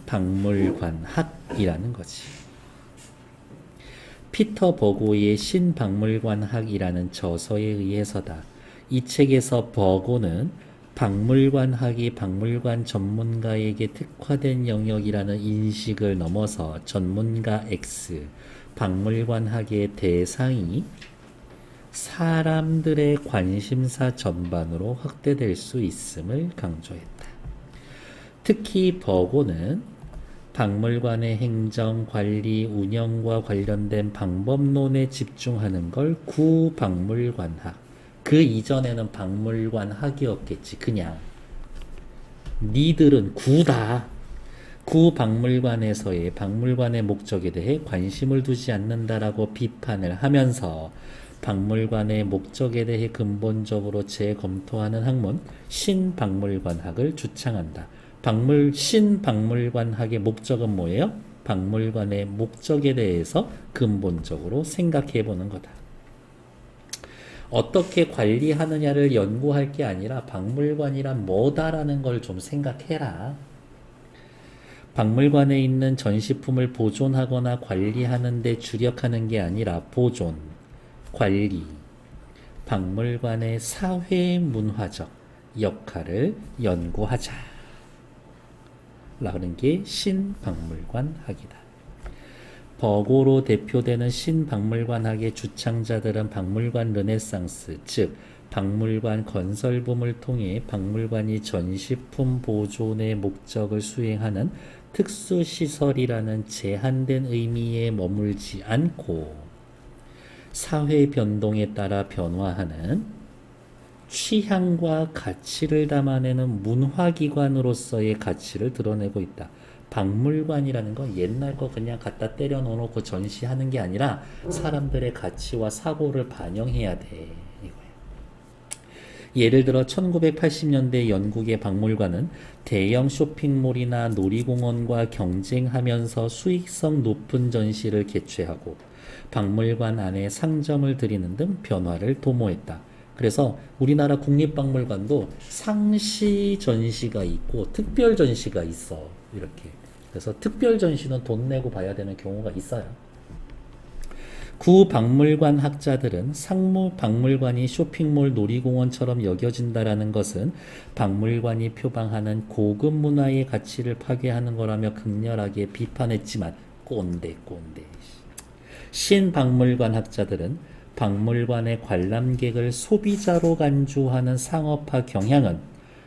신박물관학이라는 거지. 피터 버고의 신박물관학이라는 저서에 의해서다. 이 책에서 버고는 박물관학이 박물관 전문가에게 특화된 영역이라는 인식을 넘어서 전문가 X, 박물관학의 대상이 사람들의 관심사 전반으로 확대될 수 있음을 강조했다. 특히 버고는 박물관의 행정, 관리, 운영과 관련된 방법론에 집중하는 걸 구박물관학. 그 이전에는 박물관학이었겠지. 그냥 니들은 구다. 구박물관에서의 박물관의 목적에 대해 관심을 두지 않는다라고 비판을 하면서 박물관의 목적에 대해 근본적으로 재검토하는 학문 신박물관학을 주창한다. 신박물관학의 목적은 뭐예요? 박물관의 목적에 대해서 근본적으로 생각해 보는 거다. 어떻게 관리하느냐를 연구할 게 아니라 박물관이란 뭐다라는 걸 좀 생각해라. 박물관에 있는 전시품을 보존하거나 관리하는 데 주력하는 게 아니라 보존, 관리, 박물관의 사회문화적 역할을 연구하자. 라는 게 신박물관학이다. 버고로 대표되는 신박물관학의 주창자들은 박물관 르네상스, 즉 박물관 건설붐을 통해 박물관이 전시품 보존의 목적을 수행하는 특수시설이라는 제한된 의미에 머물지 않고 사회 변동에 따라 변화하는 취향과 가치를 담아내는 문화기관으로서의 가치를 드러내고 있다. 박물관이라는 건 옛날 거 그냥 갖다 때려 넣어놓고 전시하는 게 아니라 사람들의 가치와 사고를 반영해야 돼. 이거야. 예를 들어 1980년대 영국의 박물관은 대형 쇼핑몰이나 놀이공원과 경쟁하면서 수익성 높은 전시를 개최하고 박물관 안에 상점을 들이는 등 변화를 도모했다. 그래서 우리나라 국립박물관도 상시 전시가 있고 특별 전시가 있어. 이렇게. 그래서 특별 전시는 돈 내고 봐야 되는 경우가 있어요. 구박물관 학자들은 상무 박물관이 쇼핑몰 놀이공원처럼 여겨진다라는 것은 박물관이 표방하는 고급 문화의 가치를 파괴하는 거라며 극렬하게 비판했지만 꼰대. 신박물관 학자들은 박물관의 관람객을 소비자로 간주하는 상업화 경향은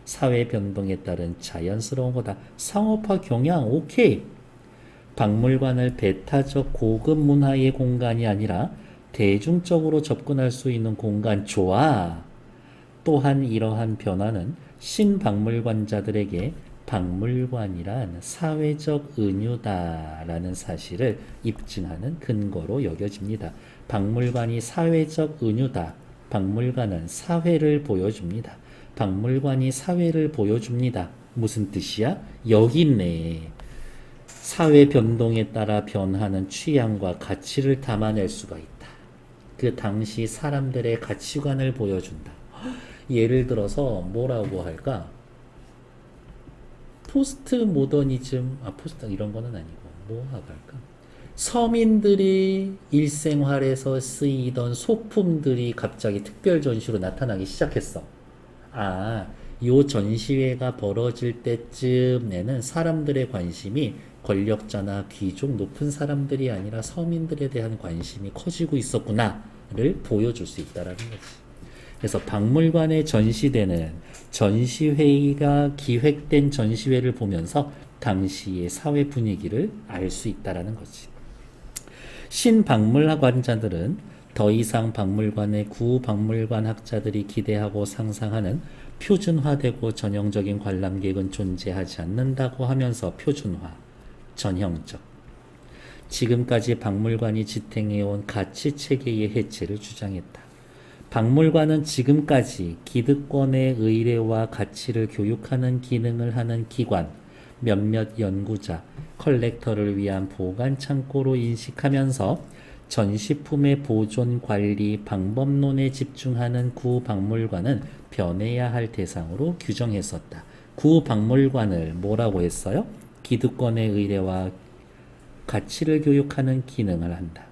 사회 변동에 따른 자연스러운 거다. 상업화 경향 오케이. 박물관을 배타적 고급 문화의 공간이 아니라 대중적으로 접근할 수 있는 공간 좋아. 또한 이러한 변화는 신박물관자들에게 박물관이란 사회적 은유다라는 사실을 입증하는 근거로 여겨집니다. 박물관이 사회적 은유다. 박물관은 사회를 보여줍니다. 박물관이 사회를 보여줍니다. 무슨 뜻이야? 여기 있네. 사회 변동에 따라 변하는 취향과 가치를 담아낼 수가 있다. 그 당시 사람들의 가치관을 보여준다. 예를 들어서 뭐라고 할까? 포스트 모더니즘, 포스트 이런 거는 아니고 뭐라고 할까? 서민들이 일생활에서 쓰이던 소품들이 갑자기 특별 전시로 나타나기 시작했어. 요 전시회가 벌어질 때쯤에는 사람들의 관심이 권력자나 귀족 높은 사람들이 아니라 서민들에 대한 관심이 커지고 있었구나를 보여줄 수 있다라는 거지. 그래서 박물관에 전시되는 전시회가 기획된 전시회를 보면서 당시의 사회 분위기를 알 수 있다라는 거지. 신박물관자들은 더 이상 박물관의 구박물관 학자들이 기대하고 상상하는 표준화되고 전형적인 관람객은 존재하지 않는다고 하면서 표준화, 전형적, 지금까지 박물관이 지탱해온 가치체계의 해체를 주장했다. 박물관은 지금까지 기득권의 의례와 가치를 교육하는 기능을 하는 기관, 몇몇 연구자, 컬렉터를 위한 보관 창고로 인식하면서 전시품의 보존 관리 방법론에 집중하는 구박물관은 변해야 할 대상으로 규정했었다. 구박물관을 뭐라고 했어요? 기득권의 의례와 가치를 교육하는 기능을 한다.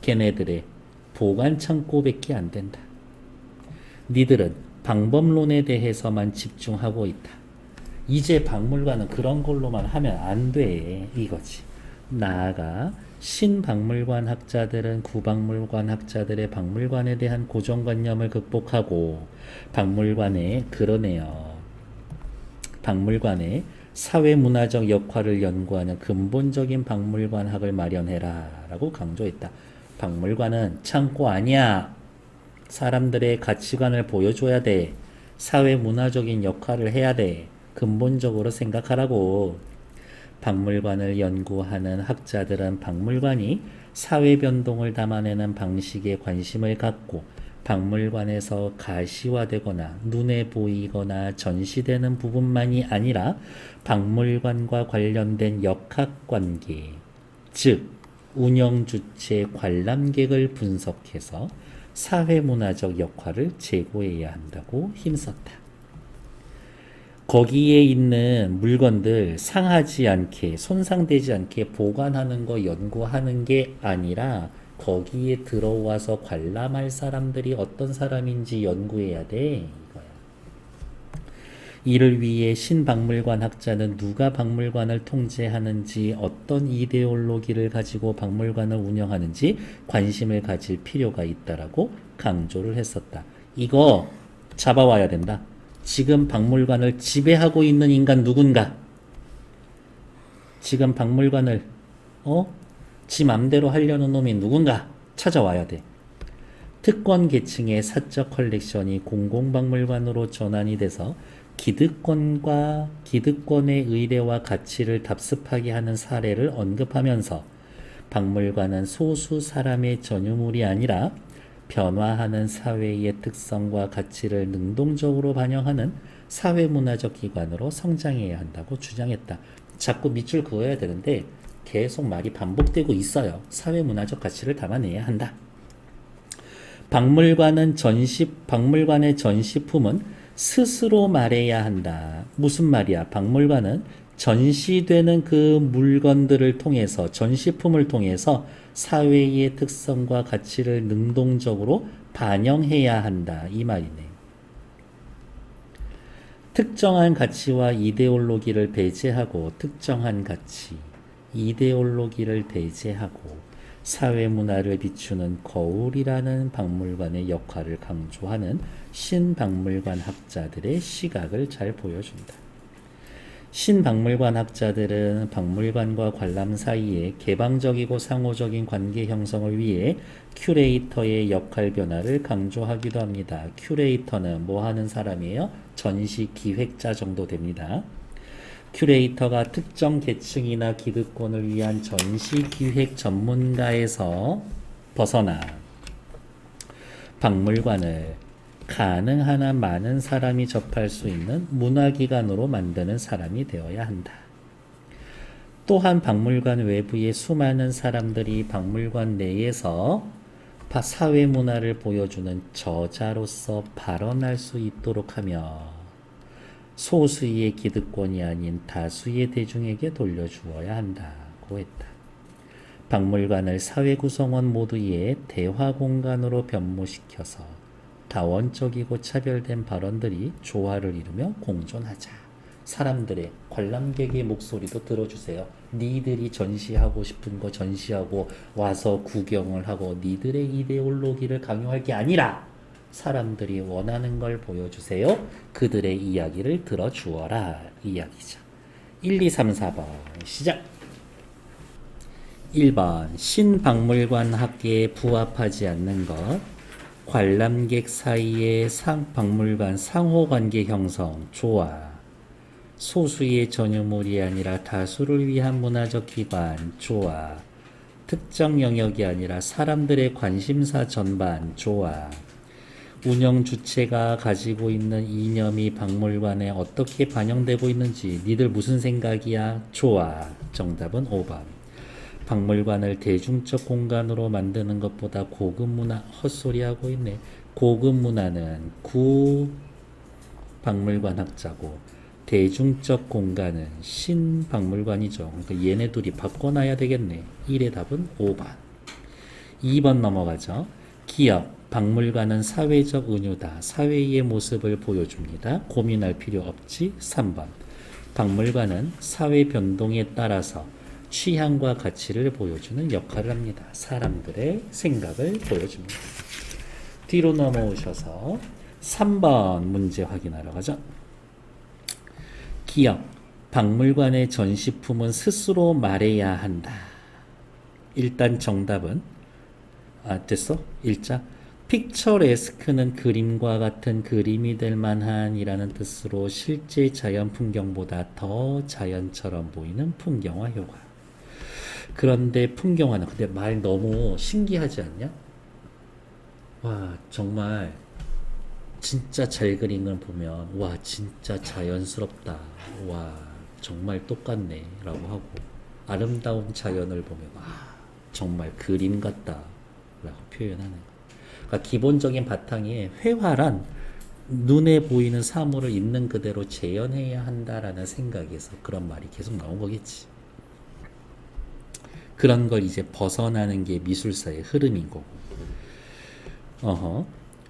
걔네들의 보관 창고밖에 안 된다. 니들은 방법론에 대해서만 집중하고 있다. 이제 박물관은 그런 걸로만 하면 안 돼. 이거지. 나아가 신박물관 학자들은 구박물관 학자들의 박물관에 대한 고정관념을 극복하고 박물관에 그러네요. 박물관의 사회문화적 역할을 연구하는 근본적인 박물관학을 마련해라 라고 강조했다. 박물관은 창고 아니야. 사람들의 가치관을 보여줘야 돼. 사회문화적인 역할을 해야 돼. 근본적으로 생각하라고. 박물관을 연구하는 학자들은 박물관이 사회 변동을 담아내는 방식에 관심을 갖고 박물관에서 가시화되거나 눈에 보이거나 전시되는 부분만이 아니라 박물관과 관련된 역학관계, 즉 운영주체 관람객을 분석해서 사회문화적 역할을 제고해야 한다고 힘썼다. 거기에 있는 물건들 상하지 않게 손상되지 않게 보관하는 거 연구하는 게 아니라 거기에 들어와서 관람할 사람들이 어떤 사람인지 연구해야 돼. 이거야. 이를 위해 신박물관 학자는 누가 박물관을 통제하는지 어떤 이데올로기를 가지고 박물관을 운영하는지 관심을 가질 필요가 있다라고 강조를 했었다. 이거 잡아와야 된다. 지금 박물관을 지배하고 있는 인간 누군가? 지금 박물관을 지 맘대로 하려는 놈이 누군가 찾아와야 돼. 특권 계층의 사적 컬렉션이 공공박물관으로 전환이 돼서 기득권의 의례와 가치를 답습하게 하는 사례를 언급하면서 박물관은 소수 사람의 전유물이 아니라 변화하는 사회의 특성과 가치를 능동적으로 반영하는 사회문화적 기관으로 성장해야 한다고 주장했다. 자꾸 밑줄 그어야 되는데 계속 말이 반복되고 있어요. 사회문화적 가치를 담아내야 한다. 박물관의 전시품은 스스로 말해야 한다. 무슨 말이야? 박물관은 전시되는 그 물건들을 통해서 전시품을 통해서 사회의 특성과 가치를 능동적으로 반영해야 한다. 이 말이네. 특정한 가치와 이데올로기를 배제하고 특정한 가치, 이데올로기를 배제하고 사회문화를 비추는 거울이라는 박물관의 역할을 강조하는 신박물관 학자들의 시각을 잘 보여준다. 신박물관 학자들은 박물관과 관람 사이에 개방적이고 상호적인 관계 형성을 위해 큐레이터의 역할 변화를 강조하기도 합니다. 큐레이터는 뭐 하는 사람이에요? 전시 기획자 정도 됩니다. 큐레이터가 특정 계층이나 기득권을 위한 전시 기획 전문가에서 벗어나 박물관을 가능한 한 많은 사람이 접할 수 있는 문화기관으로 만드는 사람이 되어야 한다. 또한 박물관 외부의 수많은 사람들이 박물관 내에서 사회문화를 보여주는 저자로서 발언할 수 있도록 하며 소수의 기득권이 아닌 다수의 대중에게 돌려주어야 한다고 했다. 박물관을 사회 구성원 모두의 대화 공간으로 변모시켜서 다원적이고 차별된 발언들이 조화를 이루며 공존하자. 사람들의 관람객의 목소리도 들어주세요. 니들이 전시하고 싶은 거 전시하고 와서 구경을 하고 니들의 이데올로기를 강요할 게 아니라 사람들이 원하는 걸 보여주세요. 그들의 이야기를 들어주어라. 이야기죠. 1, 2, 3, 4번 시작. 1번 신박물관 학계에 부합하지 않는 것. 관람객 사이의 박물관 상호관계 형성 좋아. 소수의 전유물이 아니라 다수를 위한 문화적 기관 좋아. 특정 영역이 아니라 사람들의 관심사 전반 좋아. 운영 주체가 가지고 있는 이념이 박물관에 어떻게 반영되고 있는지 니들 무슨 생각이야? 좋아. 정답은 5번. 박물관을 대중적 공간으로 만드는 것보다 고급 문화 헛소리하고 있네. 고급 문화는 구 박물관 학자고 대중적 공간은 신박물관이죠. 그러니까 얘네 둘이 바꿔놔야 되겠네. 1의 답은 5번. 2번 넘어가죠. 기업, 박물관은 사회적 은유다. 사회의 모습을 보여줍니다. 고민할 필요 없지. 3번. 박물관은 사회 변동에 따라서 취향과 가치를 보여주는 역할을 합니다. 사람들의 생각을 보여줍니다. 뒤로 넘어오셔서 3번 문제 확인하러 가죠. 기업, 박물관의 전시품은 스스로 말해야 한다. 일단 정답은 됐어? 1자 픽처레스크는 그림과 같은 그림이 될 만한 이라는 뜻으로 실제 자연 풍경보다 더 자연처럼 보이는 풍경화 효과. 그런데 풍경화는 근데 말 너무 신기하지 않냐? 와 정말 진짜 잘 그린 걸 보면 와 진짜 자연스럽다. 와 정말 똑같네 라고 하고 아름다운 자연을 보면 와 정말 그림 같다 라고 표현하는 거. 그러니까 기본적인 바탕에 회화란 눈에 보이는 사물을 있는 그대로 재현해야 한다라는 생각에서 그런 말이 계속 나온 거겠지. 그런 걸 이제 벗어나는 게 미술사의 흐름인 거고.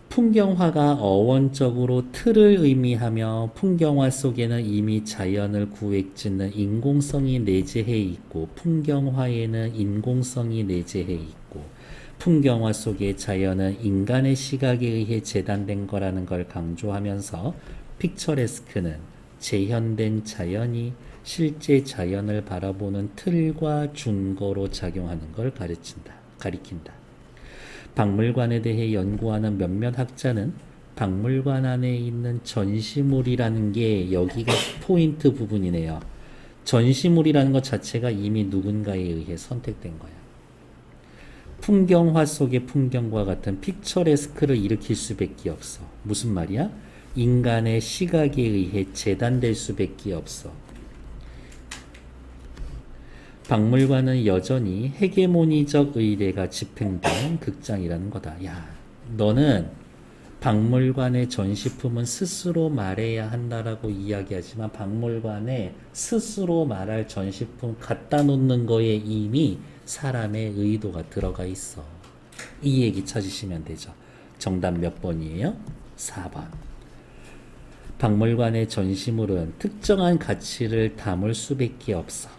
풍경화가 어원적으로 틀을 의미하며 풍경화 속에는 이미 자연을 구획짓는 인공성이 내재해 있고 풍경화에는 인공성이 내재해 있고 풍경화 속의 자연은 인간의 시각에 의해 재단된 거라는 걸 강조하면서 픽처레스크는 재현된 자연이 실제 자연을 바라보는 틀과 준거로 작용하는 걸 가리킨다. 박물관에 대해 연구하는 몇몇 학자는 박물관 안에 있는 전시물이라는 게 여기가 포인트 부분이네요. 전시물이라는 것 자체가 이미 누군가에 의해 선택된 거야. 풍경화 속의 풍경과 같은 픽처레스크를 일으킬 수밖에 없어. 무슨 말이야? 인간의 시각에 의해 재단될 수밖에 없어. 박물관은 여전히 헤게모니적 의례가 집행되는 극장이라는 거다. 야, 너는 박물관의 전시품은 스스로 말해야 한다라고 이야기하지만 박물관에 스스로 말할 전시품 갖다 놓는 거에 이미 사람의 의도가 들어가 있어. 이 얘기 찾으시면 되죠. 정답 몇 번이에요? 4번. 박물관의 전시물은 특정한 가치를 담을 수밖에 없어.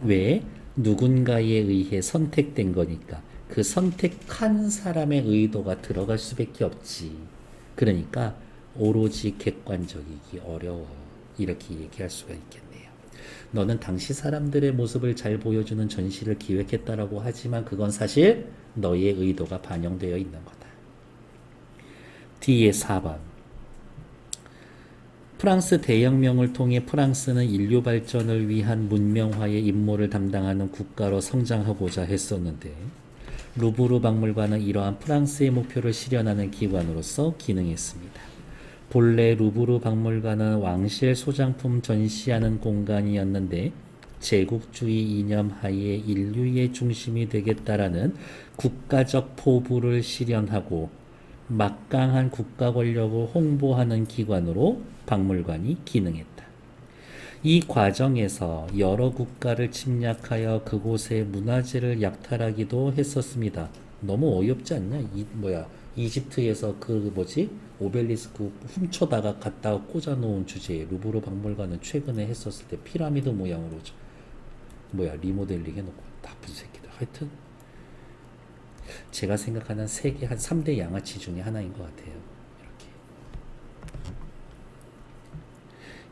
왜? 누군가에 의해 선택된 거니까 그 선택한 사람의 의도가 들어갈 수밖에 없지. 그러니까 오로지 객관적이기 어려워. 이렇게 얘기할 수가 있겠네요. 너는 당시 사람들의 모습을 잘 보여주는 전시를 기획했다라고 하지만 그건 사실 너의 의도가 반영되어 있는 거다. 뒤에 4번. 프랑스 대혁명을 통해 프랑스는 인류 발전을 위한 문명화의 임무를 담당하는 국가로 성장하고자 했었는데 루브르 박물관은 이러한 프랑스의 목표를 실현하는 기관으로서 기능했습니다. 본래 루브르 박물관은 왕실 소장품 전시하는 공간이었는데 제국주의 이념 하에 인류의 중심이 되겠다라는 국가적 포부를 실현하고 막강한 국가 권력을 홍보하는 기관으로 박물관이 기능했다. 이 과정에서 여러 국가를 침략하여 그곳의 문화재를 약탈하기도 했었습니다. 너무 어이없지 않냐? 이집트에서 오벨리스크 훔쳐다가 갖다가 꽂아놓은 주제에 루브르 박물관은 최근에 했었을 때 피라미드 모양으로 리모델링 해놓고 나쁜 새끼들. 하여튼 제가 생각하는 세계 한 3대 양아치 중에 하나인 것 같아요.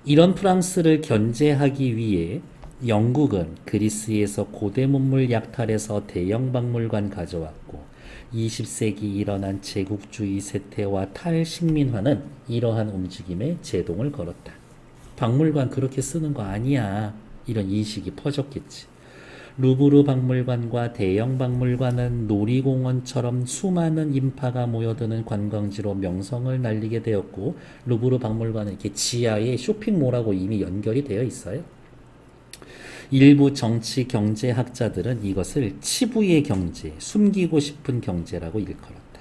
이런 프랑스를 견제하기 위해 영국은 그리스에서 고대 문물 약탈해서 대형 박물관 가져왔고 20세기 일어난 제국주의 세태와 탈식민화는 이러한 움직임에 제동을 걸었다. 박물관 그렇게 쓰는 거 아니야. 이런 인식이 퍼졌겠지. 루브르 박물관과 대형 박물관은 놀이공원처럼 수많은 인파가 모여드는 관광지로 명성을 날리게 되었고 루브르 박물관은 이렇게 지하에 쇼핑몰하고 이미 연결이 되어 있어요. 일부 정치 경제학자들은 이것을 치부의 경제, 숨기고 싶은 경제라고 일컬었다.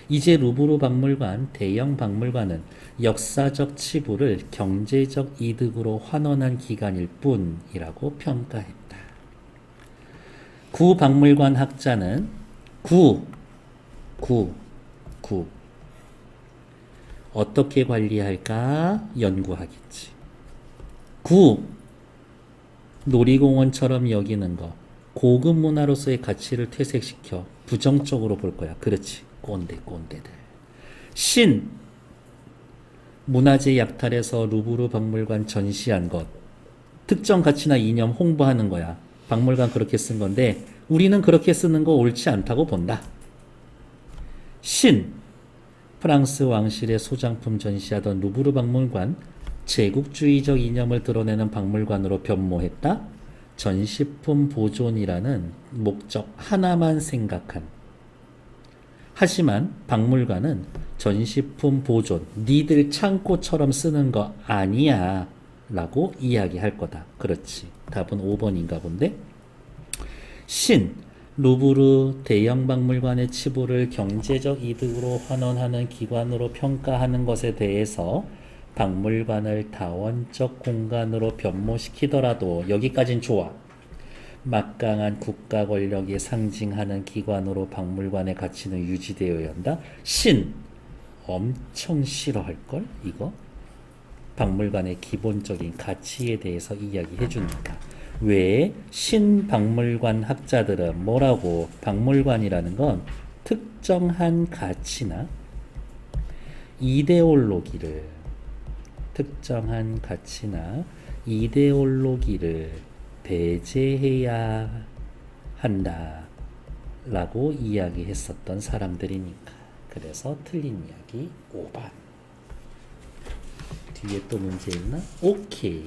이제 루브르 박물관, 대형 박물관은 역사적 치부를 경제적 이득으로 환원한 기관일 뿐이라고 평가했다. 구 박물관 학자는 구 어떻게 관리할까 연구하겠지. 구 놀이공원처럼 여기는 거 고급 문화로서의 가치를 퇴색시켜 부정적으로 볼 거야. 그렇지. 꼰대들. 신 문화재 약탈해서 루브르 박물관 전시한 것 특정 가치나 이념 홍보하는 거야. 박물관 그렇게 쓴 건데 우리는 그렇게 쓰는 거 옳지 않다고 본다. 신 프랑스 왕실의 소장품 전시하던 루브르 박물관 제국주의적 이념을 드러내는 박물관으로 변모했다. 전시품 보존이라는 목적 하나만 생각한. 하지만 박물관은 전시품 보존, 니들 창고처럼 쓰는 거 아니야 라고 이야기할 거다. 그렇지. 답은 5번인가 본데. 신 루브르 대형 박물관의 치부를 경제적 이득으로 환원하는 기관으로 평가하는 것에 대해서 박물관을 다원적 공간으로 변모시키더라도 여기까진 좋아. 막강한 국가 권력이 상징하는 기관으로 박물관의 가치는 유지되어야 한다. 신 엄청 싫어할걸 이거? 박물관의 기본적인 가치에 대해서 이야기해 주니까. 왜 신박물관 학자들은 뭐라고 박물관이라는 건 특정한 가치나 특정한 가치나 이데올로기를 배제해야 한다 라고 이야기했었던 사람들이니까. 그래서 틀린 이야기 5번. 뒤에 또 문제 있나? 오케이.